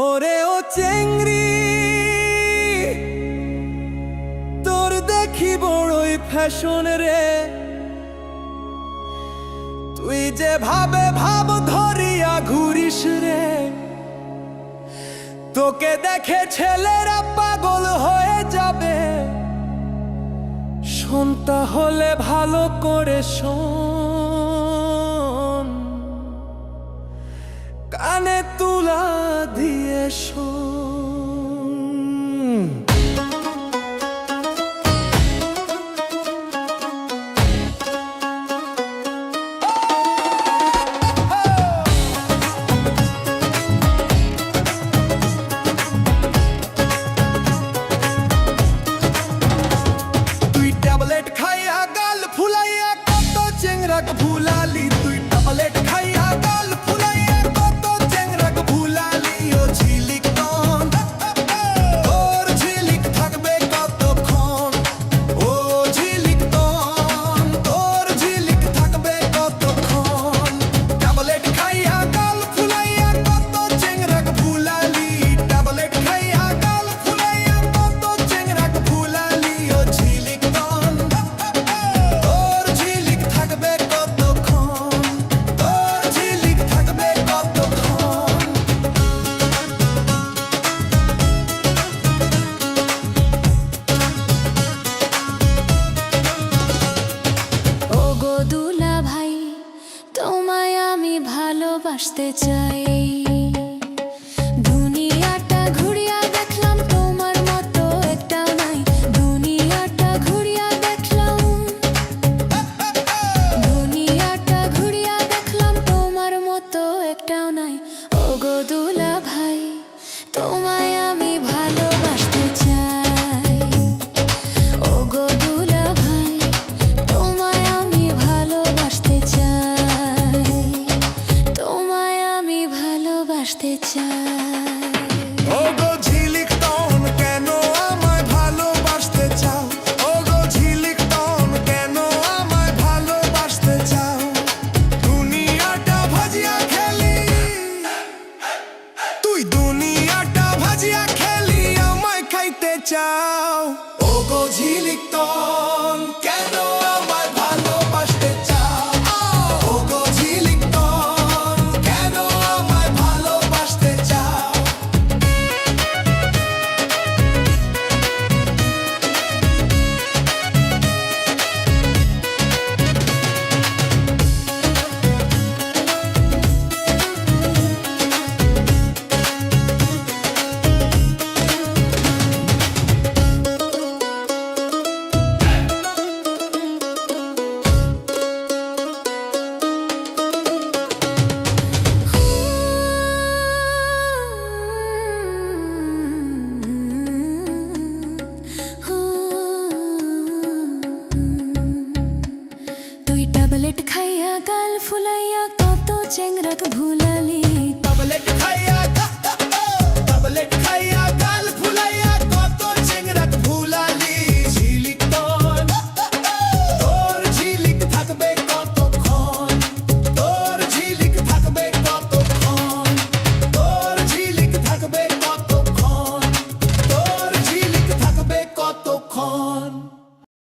ওরে ও চেংড়ি, তোর দেখি বড়ই ফ্যাশন রে। তুই যে ভাবে ভাব ধরিয়া ঘুরিস রে, তোকে দেখে ছেলেরা পাগল হয়ে যাবে। শোন তাহলে ভালো করে শোন, কানে তুলা দিয়ে শোন। তুই ট্যাবলেট খাইয়া গাল ফুলাইয়া কত চেংরাক ভুলালি। তুই ট্যাবলেট খাইয়া গাল ফুলাইয়া কত চেংরাক ভুলালি। ও ঝিলিক তন, ওর ঝিলিক থাকবে কতক্ষণ। ও ঝিলিক তন, তোর ঝিলিক থাকবে কতক্ষণ। ট্যাবলেট খাইয়া গাল ফুলাইয়া কত চেংরাক ভুলালি। ট্যাবলেট খাইয়া গাল ফুলাইয়া কত চেংরাক ভুলালি। ও ঝিলিক তন, তোর ঝিলিক থাকবে কতক্ষণ। তোর ঝিলিক থাকবে কতক্ষণ। ওগো দুলা ভাই, তোমায় আমি ভালোবাসতে চাই। দুনিয়াটা ঘুরিয়া দেখলাম, তোমার মতো একটাও নাই। দুনিয়াটা ঘুরিয়া দেখলাম, দুনিয়াটা ঘুরিয়া দেখলাম, তোমার মতো একটাও নাই। ওগো দুলা ভাই, তোমায় আমি ভালোবাসতে চাই। ওগো দুলা ভাই, তোমায় আমি ভালোবাসতে চাই। তোমায় আমি ভালোবাসতে চাই। ওগো ঝিলিক তন, কেন আমায় ভালোবাসতে চাও? ওগো ঝিলিক তন, কেন আমায় ভালোবাসতে চাও? দুনিয়াটা ভাজিয়া খেলি, তুই দুনিয়াটা ভাজিয়া খেলি আমায় খাইতে চাও। ওগো ঝিলিক তন, কেন আমায় ভালোবাসতে চাও? ওগো ঝিলিক তন, কেন আমায় ভালোবাসতে চাও? তুই ট্যাবলেট খাইয়া গাল ফুলাইয়া কত চেংরাক ভুলালি। ট্যাবলেট খাইয়া